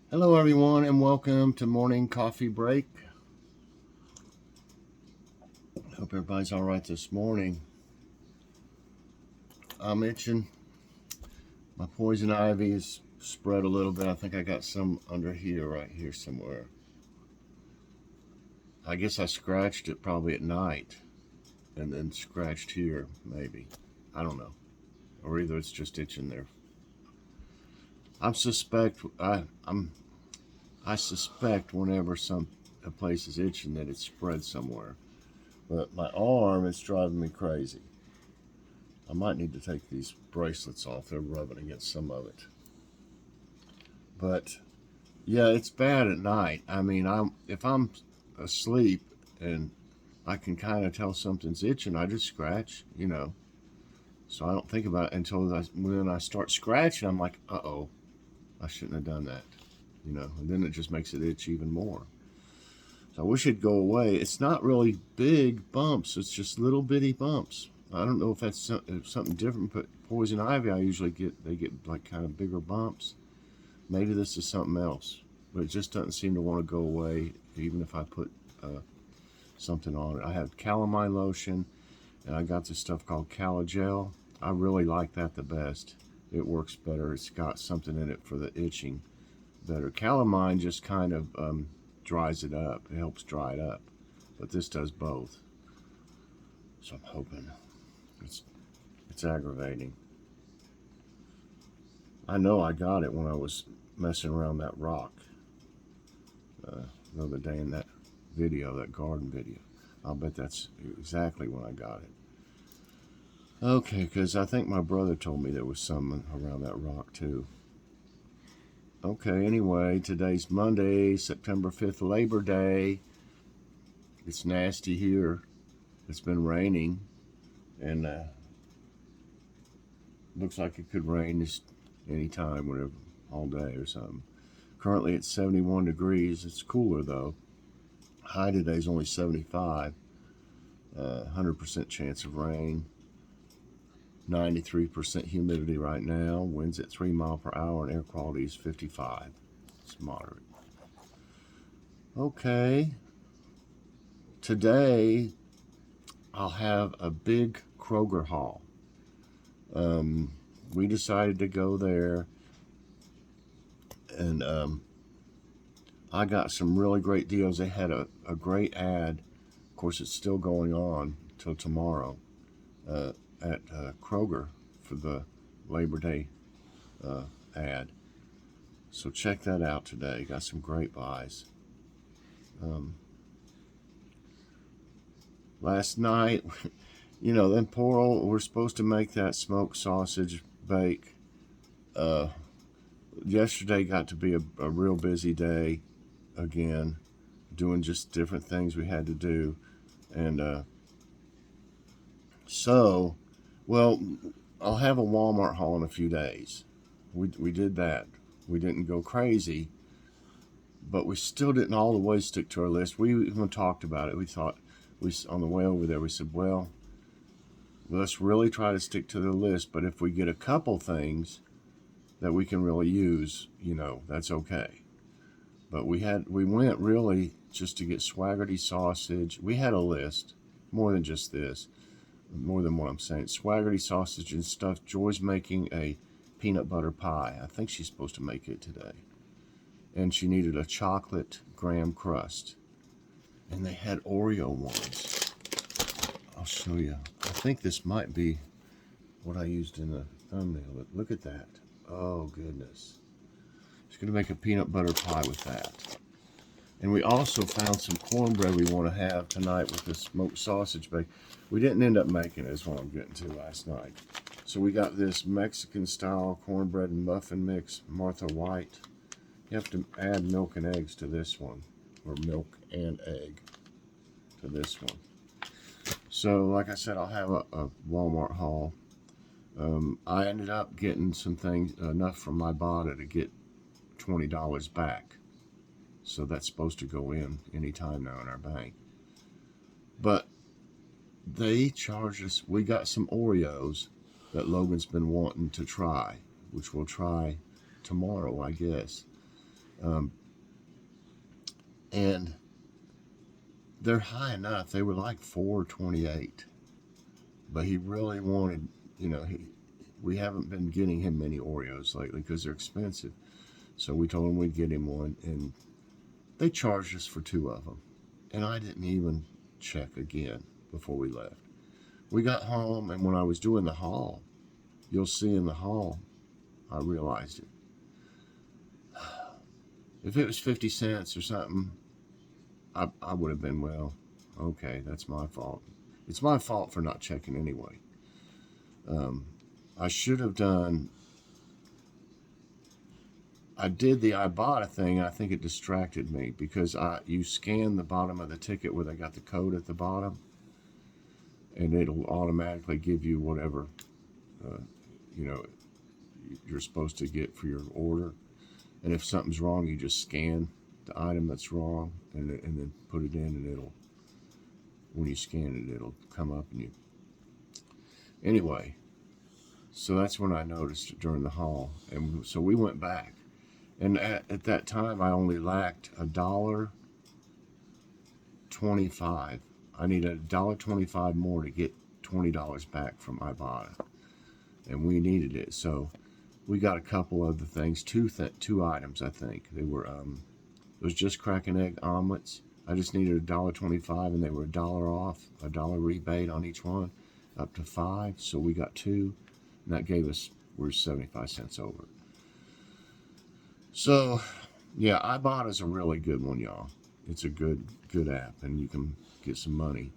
Hello everyone and welcome to morning coffee break. Hope everybody's all right this morning. I'm itching. My poison ivy is spread a little bit. I think I got some under here, right here somewhere. I guess I scratched it probably at night and then scratched here maybe. I don't know. Or either it's just itching there. I suspect whenever a place is itching that it's spread somewhere. But my arm is driving me crazy. I might need to take these bracelets off. They're rubbing against some of it. But yeah, it's bad at night. I mean, if I'm asleep and I can kind of tell something's itching, I just scratch, So I don't think about it until when I start scratching, I'm like, uh-oh, I shouldn't have done that, And then it just makes it itch even more. So I wish it'd go away. It's not really big bumps. It's just little bitty bumps. I don't know if that's something different, but poison ivy, they get like kind of bigger bumps. Maybe this is something else, but it just doesn't seem to want to go away, even if I put something on it. I have calamine lotion, and I got this stuff called Calagel. I really like that the best. It works better. It's got something in it for the itching better. Calamine just kind of dries it up. It helps dry it up, but this does both. So I'm hoping it's aggravating. I know I got it when I was messing around that rock the other day in that video, that garden video. I'll bet that's exactly when I got it. Okay, because I think my brother told me there was some around that rock too. Okay, anyway, today's Monday, September 5th, Labor Day. It's nasty here. It's been raining, and looks like it could rain just anytime, whatever, all day or something. Currently it's 71 degrees. It's cooler though. High today is only 75. 100% chance of rain. 93% humidity right now. Winds at 3 miles per hour and air quality is 55. It's moderate. Okay. Today I'll have a big Kroger haul. We decided to go there, and I got some really great deals. They had a great ad. Of course, it's still going on till tomorrow at Kroger for the Labor Day ad. So check that out today. Got some great buys. Last night, we're supposed to make that smoked sausage bake. Yesterday got to be a real busy day again, doing just different things we had to do. And I'll have a Walmart haul in a few days. We did that. We didn't go crazy, but we still didn't all the way stick to our list. We even talked about it. We thought, on the way over there, we said, well, let's really try to stick to the list, but if we get a couple things that we can really use, that's okay. But we went really just to get Swaggerty sausage. We had a list, more than just this, more than what I'm saying. Swaggerty sausage and stuff. Joy's making a peanut butter pie. I think she's supposed to make it today. And she needed a chocolate graham crust. And they had Oreo ones. I'll show you. I think this might be what I used in the thumbnail. But look at that. Oh, goodness. She's going to make a peanut butter pie with that. And we also found some cornbread we want to have tonight with the smoked sausage bake. We didn't end up making it, is what I'm getting to last night. So we got this Mexican-style cornbread and muffin mix, Martha White. You have to add milk and eggs to this one, or milk and egg to this one. So, like I said, I'll have a Walmart haul. I ended up getting some things, enough from Ibotta to get $20 back. So that's supposed to go in anytime now in our bank. But they charged us, we got some Oreos that Logan's been wanting to try, which we'll try tomorrow, I guess. Um, and they're high enough. They were like $4.28, but he really wanted, you know, we haven't been getting him many Oreos lately because they're expensive. So we told him we'd get him one, and they charged us for 2 of them. And I didn't even check again before we left. We got home, and when I was doing the haul, you'll see in the haul, I realized it. If it was 50 cents or something, I would have been, well, okay, that's my fault. It's my fault for not checking anyway. I should have done, I did the Ibotta thing. I think it distracted me because you scan the bottom of the ticket where they got the code at the bottom, and it'll automatically give you whatever, you know, you're supposed to get for your order. And if something's wrong, you just scan the item that's wrong and then put it in, and it'll, when you scan it, it'll come up and you. Anyway, so that's when I noticed it during the haul. And so we went back. And at that time, I only lacked $1.25. I needed $1.25 more to get $20 back from Ibotta. And we needed it. So we got a couple of the things, two items, I think. They were, it was just crack and egg omelets. I just needed $1.25, and they were $1 off, $1 rebate on each one, up to 5. So we got 2, and that gave us, we're 75 cents over. So, yeah, Ibotta's a really good one, y'all. It's a good app, and you can get some money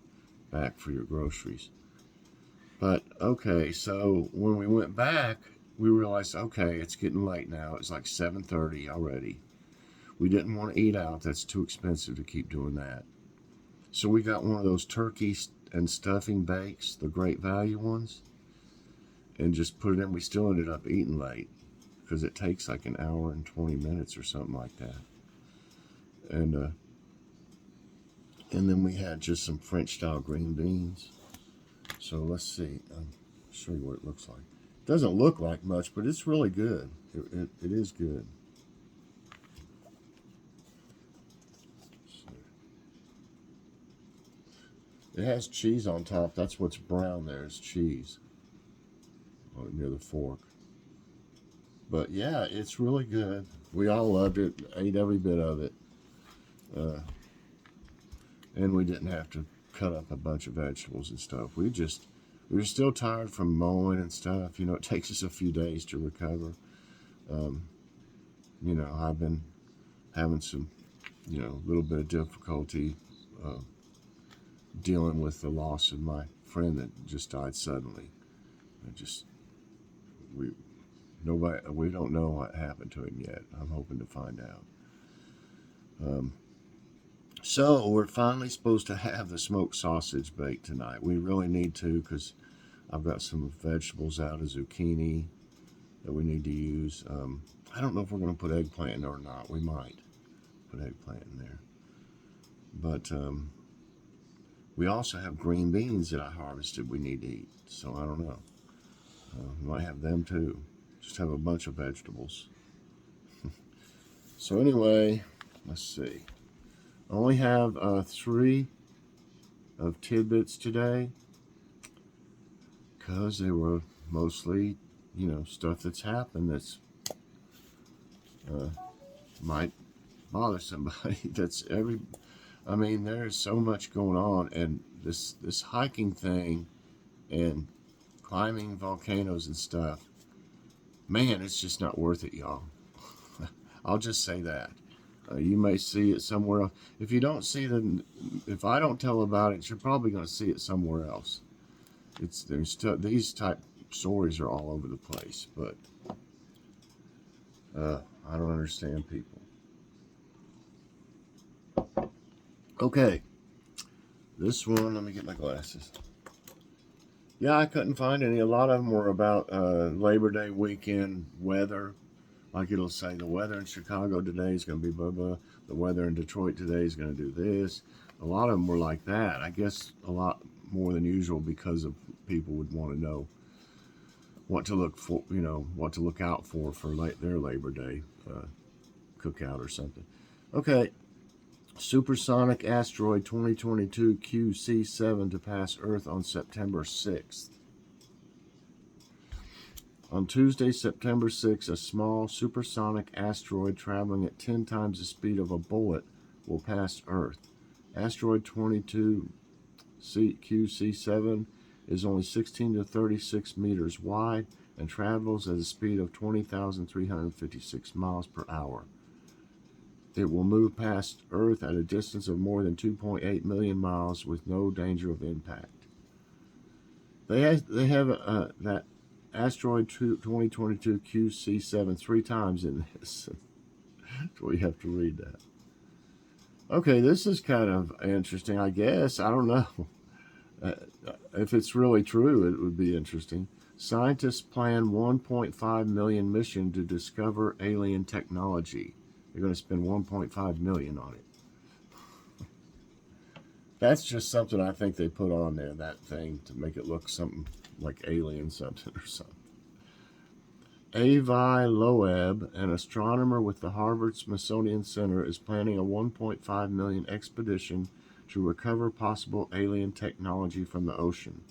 back for your groceries. But, okay, so when we went back, we realized, okay, it's getting late now. It's like 7:30 already. We didn't want to eat out. That's too expensive to keep doing that. So we got one of those turkey and stuffing bakes, the Great Value ones, and just put it in. We still ended up eating late because it takes like an hour and 20 minutes or something like that. And then we had just some French-style green beans. So let's see. I'll show you what it looks like. It doesn't look like much, but it's really good. It is good. It has cheese on top. That's what's brown there is cheese near the fork. But yeah, it's really good. We all loved it. Ate every bit of it. And we didn't have to cut up a bunch of vegetables and stuff. We were still tired from mowing and stuff. You know, it takes us a few days to recover. You know, I've been having some, you know, a little bit of difficulty dealing with the loss of my friend that just died suddenly. We don't know what happened to him yet. I'm hoping to find out. So we're finally supposed to have the smoked sausage baked tonight. We really need to because I've got some vegetables out, a zucchini that we need to use. I don't know if we're going to put eggplant in there or not. We might put eggplant in there. But we also have green beans that I harvested we need to eat. So I don't know. We might have them too. Just have a bunch of vegetables. So anyway, let's see. I only have 3 of Tidbits today because they were mostly, you know, stuff that's happened that's might bother somebody. I mean, there's so much going on, and this hiking thing and climbing volcanoes and stuff, man, it's just not worth it, y'all. I'll just say that. You may see it somewhere else. If you don't see them, if I don't tell about it, you're probably going to see it somewhere else. These type stories are all over the place, but I don't understand people. Okay, this one, let me get my glasses. Yeah, I couldn't find any. A lot of them were about Labor Day weekend weather. Like it'll say the weather in Chicago today is going to be blah, blah. The weather in Detroit today is going to do this. A lot of them were like that. I guess a lot more than usual because of people would want to know what to look for, you know, what to look out for their Labor Day cookout or something. Okay. Supersonic asteroid 2022 QC7 to pass Earth on September 6th. On Tuesday, September 6th, a small supersonic asteroid traveling at 10 times the speed of a bullet will pass Earth. Asteroid 22 QC7 is only 16 to 36 meters wide and travels at a speed of 20,356 miles per hour. It will move past Earth at a distance of more than 2.8 million miles with no danger of impact. They have that asteroid 2022 QC7 3 times in this. So you have to read that. Okay, this is kind of interesting, I guess. I don't know. If it's really true, it would be interesting. Scientists plan 1.5 million mission to discover alien technology. They're going to spend 1.5 million on it. That's just something I think they put on there, that thing, to make it look something like alien something or something. Avi Loeb, an astronomer with the Harvard Smithsonian Center, is planning a 1.5 million expedition to recover possible alien technology from the ocean.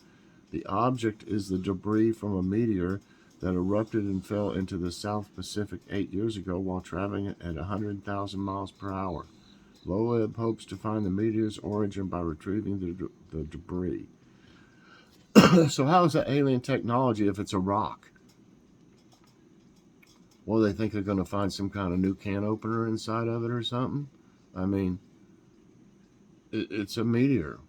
The object is the debris from a meteor that erupted and fell into the South Pacific 8 years ago while traveling at 100,000 miles per hour. Loeb hopes to find the meteor's origin by retrieving the debris. So how is that alien technology if it's a rock? Well, they think they're going to find some kind of new can opener inside of it or something? I mean, it's a meteor.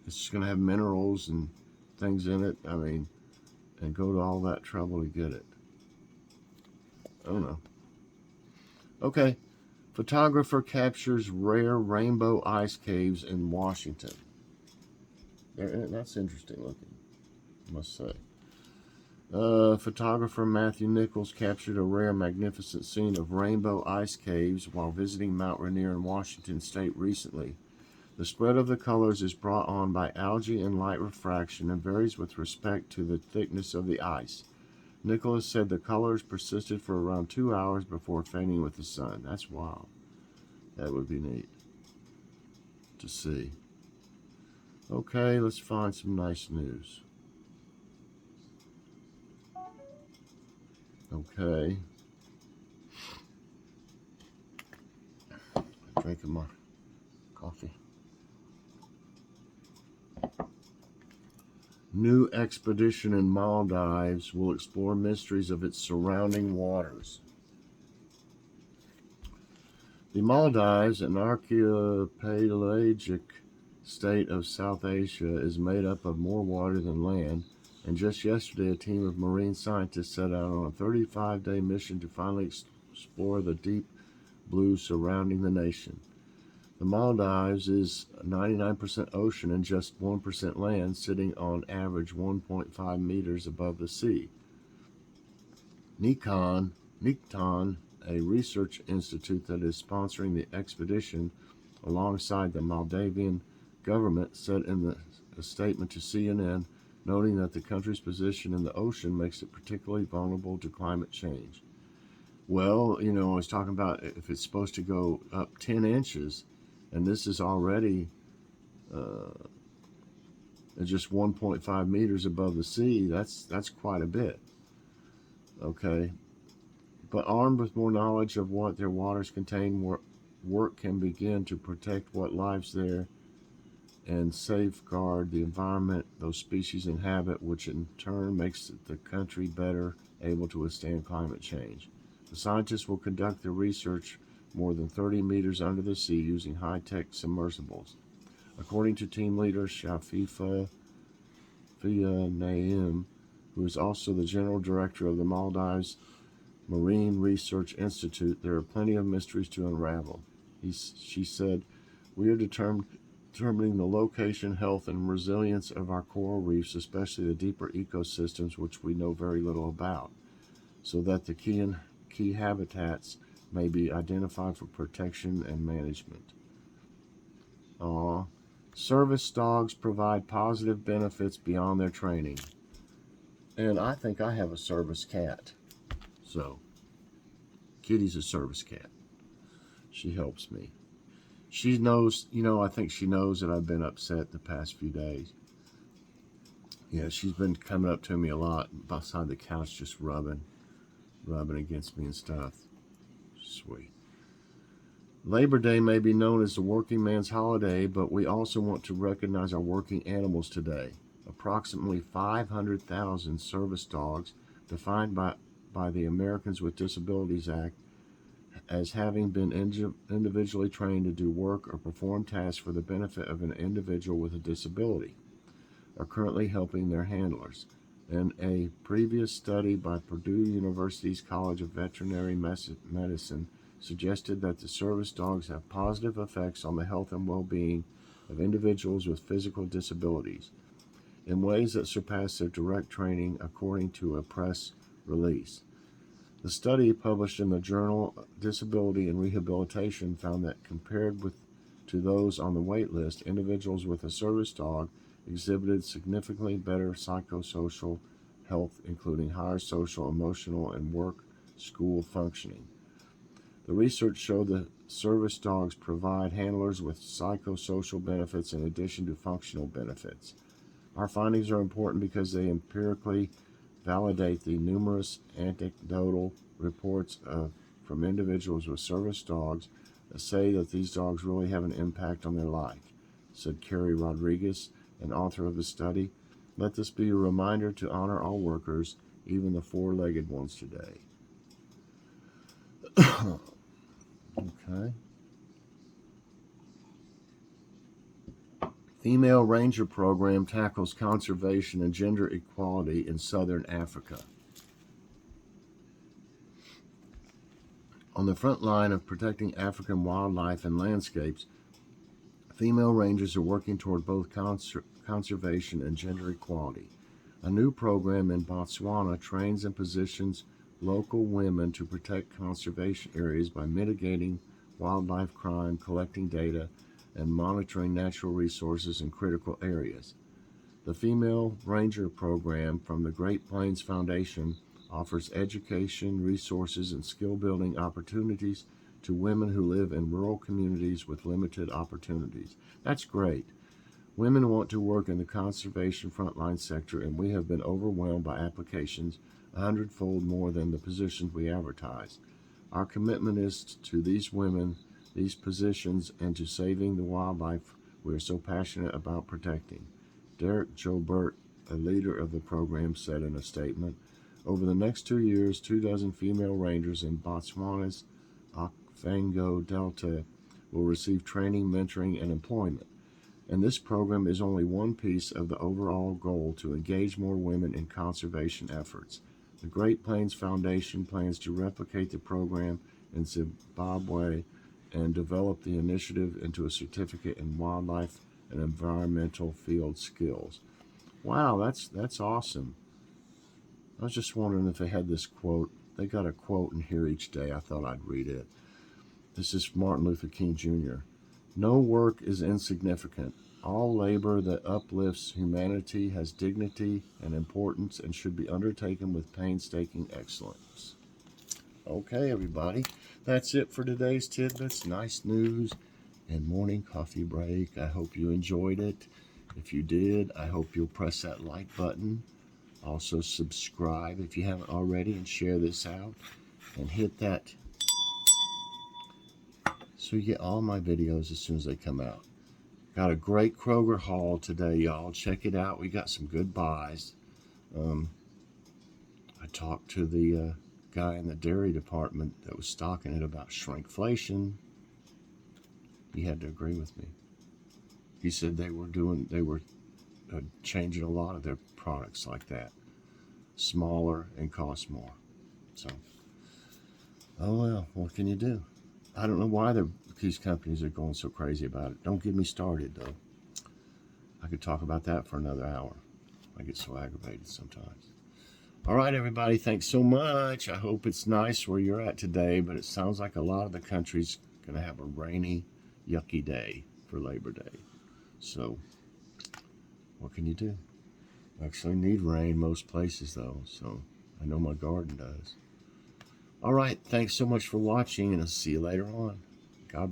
It's just going to have minerals and things in it. I mean, and go to all that trouble to get it. I don't know. Okay. Photographer captures rare rainbow ice caves in Washington. That's interesting looking, I must say. Photographer Matthew Nichols captured a rare, magnificent scene of rainbow ice caves while visiting Mount Rainier in Washington state recently. The spread of the colors is brought on by algae and light refraction and varies with respect to the thickness of the ice. Nicholas said the colors persisted for around 2 hours before fading with the sun. That's wild. That would be neat to see. Okay, let's find some nice news. Okay. I'm drinking my coffee. New expedition in Maldives will explore mysteries of its surrounding waters. The Maldives, an archipelagic state of South Asia, is made up of more water than land, and just yesterday a team of marine scientists set out on a 35-day mission to finally explore the deep blue surrounding the nation. The Maldives is 99% ocean and just 1% land, sitting on average 1.5 meters above the sea. Nikon, a research institute that is sponsoring the expedition alongside the Maldivian government, said in a statement to CNN, noting that the country's position in the ocean makes it particularly vulnerable to climate change. Well, I was talking about if it's supposed to go up 10 inches, and this is already just 1.5 meters above the sea, that's quite a bit. Okay. But armed with more knowledge of what their waters contain, work can begin to protect what lives there and safeguard the environment those species inhabit, which in turn makes the country better able to withstand climate change. The scientists will conduct their research more than 30 meters under the sea using high-tech submersibles. According to team leader Shafifa Naim, who is also the general director of the Maldives Marine Research Institute, there are plenty of mysteries to unravel. She said, "We are determining the location, health, and resilience of our coral reefs, especially the deeper ecosystems which we know very little about, so that the key habitats may be identified for protection and management." Service dogs provide positive benefits beyond their training. And I think I have a service cat. So, Kitty's a service cat. She helps me. She knows, I think she knows that I've been upset the past few days. Yeah, she's been coming up to me a lot beside the couch, just rubbing against me and stuff. Sweet. Labor Day may be known as the working man's holiday, but we also want to recognize our working animals today. Approximately 500,000 service dogs, defined by the Americans with Disabilities Act as having been individually trained to do work or perform tasks for the benefit of an individual with a disability, are currently helping their handlers. In a previous study by Purdue University's College of Veterinary Medicine suggested that the service dogs have positive effects on the health and well-being of individuals with physical disabilities in ways that surpass their direct training, according to a press release. The study, published in the journal Disability and Rehabilitation, found that compared to those on the wait list, individuals with a service dog exhibited significantly better psychosocial health, including higher social, emotional, and work-school functioning. The research showed that service dogs provide handlers with psychosocial benefits in addition to functional benefits. Our findings are important because they empirically validate the numerous anecdotal reports from individuals with service dogs that say that these dogs really have an impact on their life, said Carrie Rodriguez, an author of the study. Let this be a reminder to honor all workers, even the four-legged ones today. Okay. Female Ranger Program tackles conservation and gender equality in Southern Africa. On the front line of protecting African wildlife and landscapes, female rangers are working toward both conservation and gender equality. A new program in Botswana trains and positions local women to protect conservation areas by mitigating wildlife crime, collecting data, and monitoring natural resources in critical areas. The Female Ranger Program from the Great Plains Foundation offers education, resources, and skill-building opportunities to women who live in rural communities with limited opportunities. That's great. Women want to work in the conservation frontline sector, and we have been overwhelmed by applications 100-fold more than the positions we advertise. Our commitment is to these women, these positions, and to saving the wildlife we are so passionate about protecting. Derek Jobert, a leader of the program, said in a statement, over the next 2 years, 24 female rangers in Botswana's Okavango Delta will receive training, mentoring, and employment. And this program is only one piece of the overall goal to engage more women in conservation efforts. The Great Plains Foundation plans to replicate the program in Zimbabwe and develop the initiative into a certificate in wildlife and environmental field skills. Wow, that's awesome. I was just wondering if they had this quote. They got a quote in here each day. I thought I'd read it. This is Martin Luther King Jr. No work is insignificant. All labor that uplifts humanity has dignity and importance and should be undertaken with painstaking excellence. Okay, everybody. That's it for today's Tidbits. Nice news and morning coffee break. I hope you enjoyed it. If you did, I hope you'll press that like button. Also subscribe if you haven't already and share this out. And hit that so you get all my videos as soon as they come out. Got a great Kroger haul today, y'all. Check it out. We got some good buys. I talked to the guy in the dairy department that was stocking it about shrinkflation. He had to agree with me. He said they were changing a lot of their products like that. Smaller and cost more. So, oh well, what can you do? I don't know why these companies are going so crazy about it. Don't get me started, though. I could talk about that for another hour. I get so aggravated sometimes. All right, everybody, thanks so much. I hope it's nice where you're at today, but it sounds like a lot of the country's going to have a rainy, yucky day for Labor Day. So, what can you do? I actually need rain most places, though, so I know my garden does. All right, thanks so much for watching, and I'll see you later on.